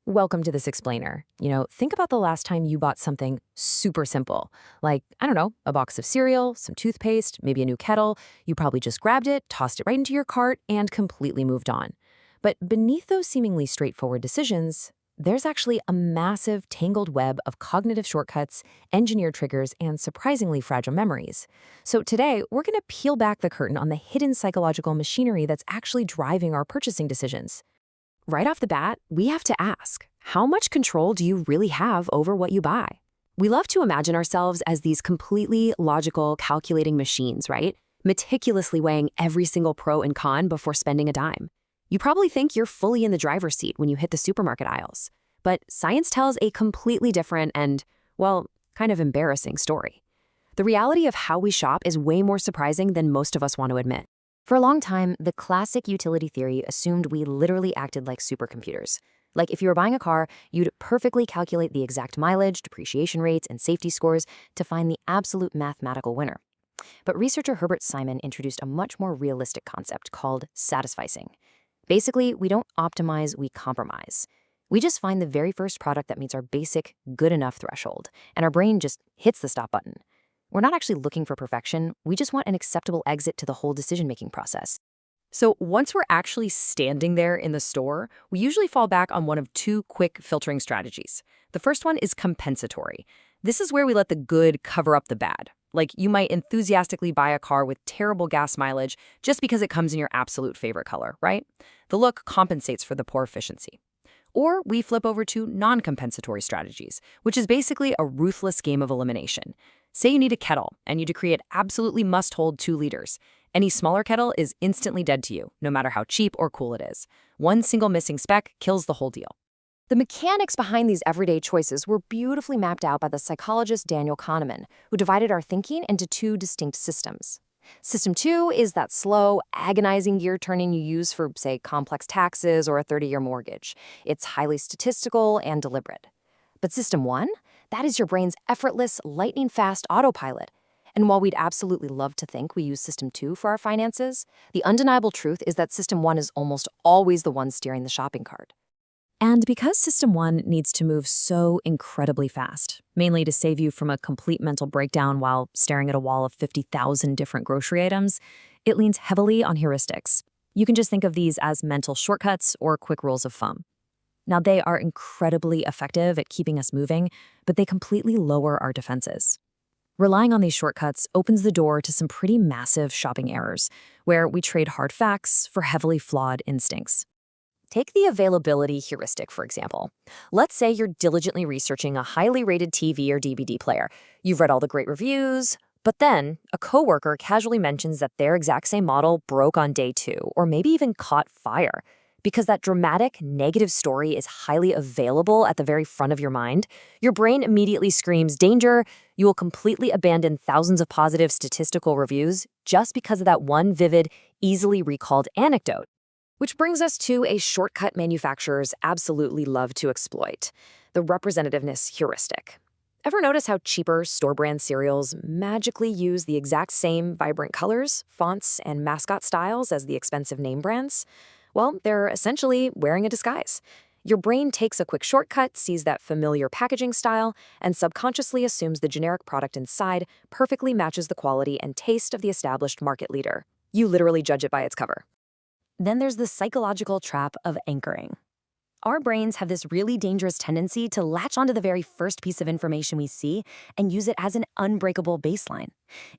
Welcome to this explainer. Think about the last time you bought something super simple, like, I don't know, a box of cereal, some toothpaste, maybe a new kettle. You probably just grabbed it, tossed it right into your cart, and completely moved on. But beneath those seemingly straightforward decisions, there's actually a massive, tangled web of cognitive shortcuts, engineered triggers, and surprisingly fragile memories. So today, we're going to peel back the curtain on the hidden psychological machinery that's actually driving our purchasing decisions. Right off the bat, we have to ask, how much control do you really have over what you buy? We love to imagine ourselves as these completely logical, calculating machines, right? Meticulously weighing every single pro and con before spending a dime. You probably think you're fully in the driver's seat when you hit the supermarket aisles. But science tells a completely different and, well, kind of embarrassing story. The reality of how we shop is way more surprising than most of us want to admit. For a long time, the classic utility theory assumed we literally acted like supercomputers. Like if you were buying a car, you'd perfectly calculate the exact mileage, depreciation rates, and safety scores to find the absolute mathematical winner. But researcher Herbert Simon introduced a much more realistic concept called satisficing. Basically, we don't optimize, we compromise. We just find the very first product that meets our basic, good enough threshold, and our brain just hits the stop button. We're not actually looking for perfection, we just want an acceptable exit to the whole decision-making process. So once we're actually standing there in the store, we usually fall back on one of two quick filtering strategies. The first one is compensatory. This is where we let the good cover up the bad. Like you might enthusiastically buy a car with terrible gas mileage just because it comes in your absolute favorite color, right? The look compensates for the poor efficiency. Or we flip over to non-compensatory strategies, which is basically a ruthless game of elimination. Say you need a kettle, and you decree it absolutely must hold 2 liters. Any smaller kettle is instantly dead to you, no matter how cheap or cool it is. One single missing spec kills the whole deal. The mechanics behind these everyday choices were beautifully mapped out by the psychologist Daniel Kahneman, who divided our thinking into 2 distinct systems. System 2 is that slow, agonizing gear-turning you use for, say, complex taxes or a 30-year mortgage. It's highly statistical and deliberate. But System 1? That is your brain's effortless, lightning-fast autopilot. And while we'd absolutely love to think we use System 2 for our finances, the undeniable truth is that System 1 is almost always the one steering the shopping cart. And because System 1 needs to move so incredibly fast, mainly to save you from a complete mental breakdown while staring at a wall of 50,000 different grocery items, it leans heavily on heuristics. You can just think of these as mental shortcuts or quick rules of thumb. Now, they are incredibly effective at keeping us moving, but they completely lower our defenses. Relying on these shortcuts opens the door to some pretty massive shopping errors, where we trade hard facts for heavily flawed instincts. Take the availability heuristic, for example. Let's say you're diligently researching a highly rated TV or DVD player. You've read all the great reviews, but then a coworker casually mentions that their exact same model broke on day 2, or maybe even caught fire. Because that dramatic, negative story is highly available at the very front of your mind, your brain immediately screams, danger. You will completely abandon thousands of positive statistical reviews just because of that one vivid, easily recalled anecdote. Which brings us to a shortcut manufacturers absolutely love to exploit, the representativeness heuristic. Ever notice how cheaper store-brand cereals magically use the exact same vibrant colors, fonts, and mascot styles as the expensive name brands? Well, they're essentially wearing a disguise. Your brain takes a quick shortcut, sees that familiar packaging style, and subconsciously assumes the generic product inside perfectly matches the quality and taste of the established market leader. You literally judge it by its cover. Then there's the psychological trap of anchoring. Our brains have this really dangerous tendency to latch onto the very first piece of information we see and use it as an unbreakable baseline.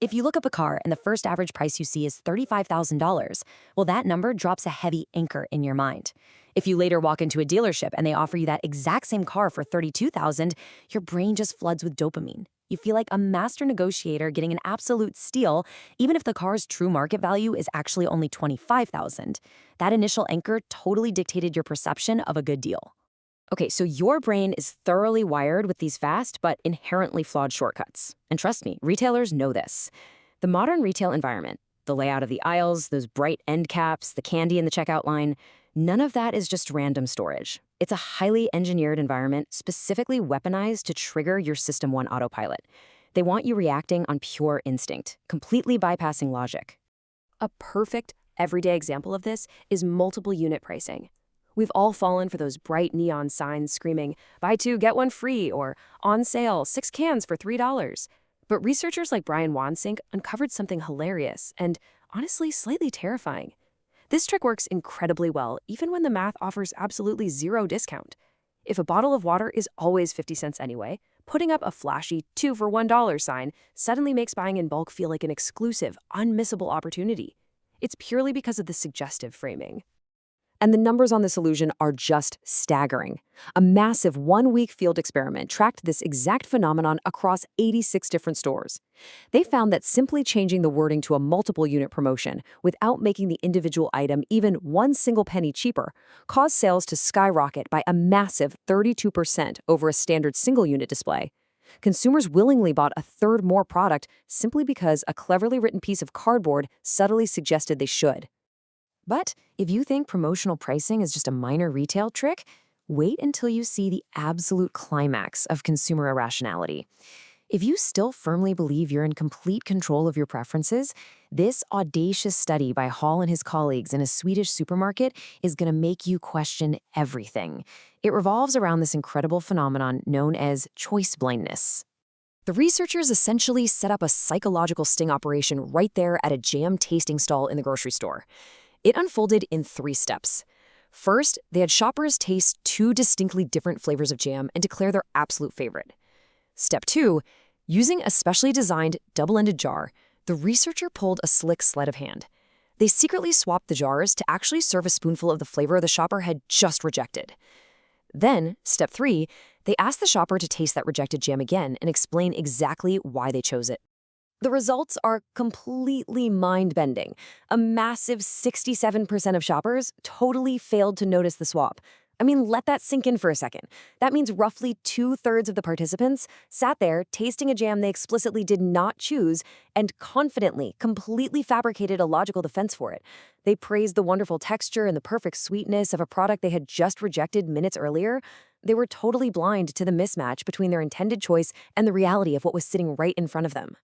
If you look up a car and the first average price you see is $35,000, well, that number drops a heavy anchor in your mind. If you later walk into a dealership and they offer you that exact same car for $32,000, your brain just floods with dopamine. You feel like a master negotiator getting an absolute steal, even if the car's true market value is actually only $25,000. That initial anchor totally dictated your perception of a good deal. Okay, so your brain is thoroughly wired with these fast but inherently flawed shortcuts. And trust me, retailers know this. The modern retail environment, the layout of the aisles, those bright end caps, the candy in the checkout line, none of that is just random storage. It's a highly engineered environment specifically weaponized to trigger your System 1 autopilot. They want you reacting on pure instinct, completely bypassing logic. A perfect, everyday example of this is multiple unit pricing. We've all fallen for those bright neon signs screaming, buy two, get one free, or on sale, 6 cans for $3. But researchers like Brian Wansink uncovered something hilarious and, honestly, slightly terrifying. This trick works incredibly well, even when the math offers absolutely zero discount. If a bottle of water is always 50 cents anyway, putting up a flashy 2 for $1 sign suddenly makes buying in bulk feel like an exclusive, unmissable opportunity. It's purely because of the suggestive framing. And the numbers on this illusion are just staggering. A massive one-week field experiment tracked this exact phenomenon across 86 different stores. They found that simply changing the wording to a multiple unit promotion without making the individual item even one single penny cheaper caused sales to skyrocket by a massive 32% over a standard single unit display. Consumers willingly bought a third more product simply because a cleverly written piece of cardboard subtly suggested they should. But if you think promotional pricing is just a minor retail trick, wait until you see the absolute climax of consumer irrationality. If you still firmly believe you're in complete control of your preferences, this audacious study by Hall and his colleagues in a Swedish supermarket is going to make you question everything. It revolves around this incredible phenomenon known as choice blindness. The researchers essentially set up a psychological sting operation right there at a jam tasting stall in the grocery store. It unfolded in 3 steps. First, they had shoppers taste 2 distinctly different flavors of jam and declare their absolute favorite. Step 2, using a specially designed double-ended jar, the researcher pulled a slick sleight of hand. They secretly swapped the jars to actually serve a spoonful of the flavor the shopper had just rejected. Then, step 3, they asked the shopper to taste that rejected jam again and explain exactly why they chose it. The results are completely mind-bending. A massive 67% of shoppers totally failed to notice the swap. I mean, let that sink in for a second. That means roughly 2/3 of the participants sat there tasting a jam they explicitly did not choose and confidently, completely fabricated a logical defense for it. They praised the wonderful texture and the perfect sweetness of a product they had just rejected minutes earlier. They were totally blind to the mismatch between their intended choice and the reality of what was sitting right in front of them.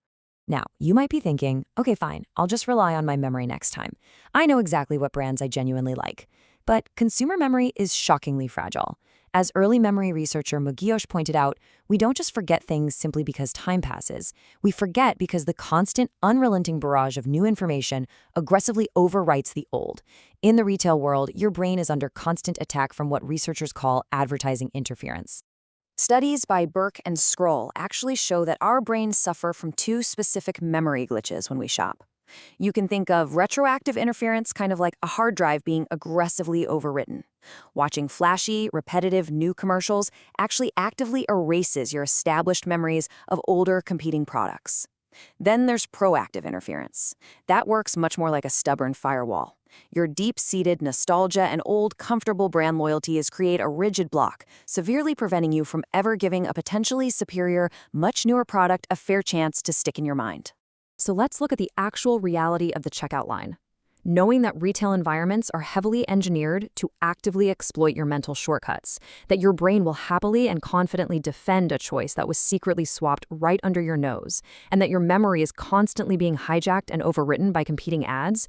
Now, you might be thinking, okay, fine, I'll just rely on my memory next time. I know exactly what brands I genuinely like. But consumer memory is shockingly fragile. As early memory researcher Mugiyosh pointed out, we don't just forget things simply because time passes. We forget because the constant, unrelenting barrage of new information aggressively overwrites the old. In the retail world, your brain is under constant attack from what researchers call advertising interference. Studies by Burke and Scroll actually show that our brains suffer from 2 specific memory glitches when we shop. You can think of retroactive interference, kind of like a hard drive being aggressively overwritten. Watching flashy, repetitive new commercials actually actively erases your established memories of older competing products. Then there's proactive interference. That works much more like a stubborn firewall. Your deep-seated nostalgia and old, comfortable brand loyalties create a rigid block, severely preventing you from ever giving a potentially superior, much newer product a fair chance to stick in your mind. So let's look at the actual reality of the checkout line. Knowing that retail environments are heavily engineered to actively exploit your mental shortcuts, that your brain will happily and confidently defend a choice that was secretly swapped right under your nose, and that your memory is constantly being hijacked and overwritten by competing ads,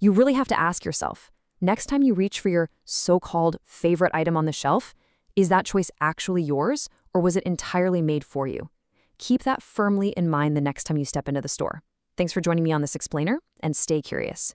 you really have to ask yourself, next time you reach for your so-called favorite item on the shelf, is that choice actually yours, or was it entirely made for you? Keep that firmly in mind the next time you step into the store. Thanks for joining me on this explainer, and stay curious.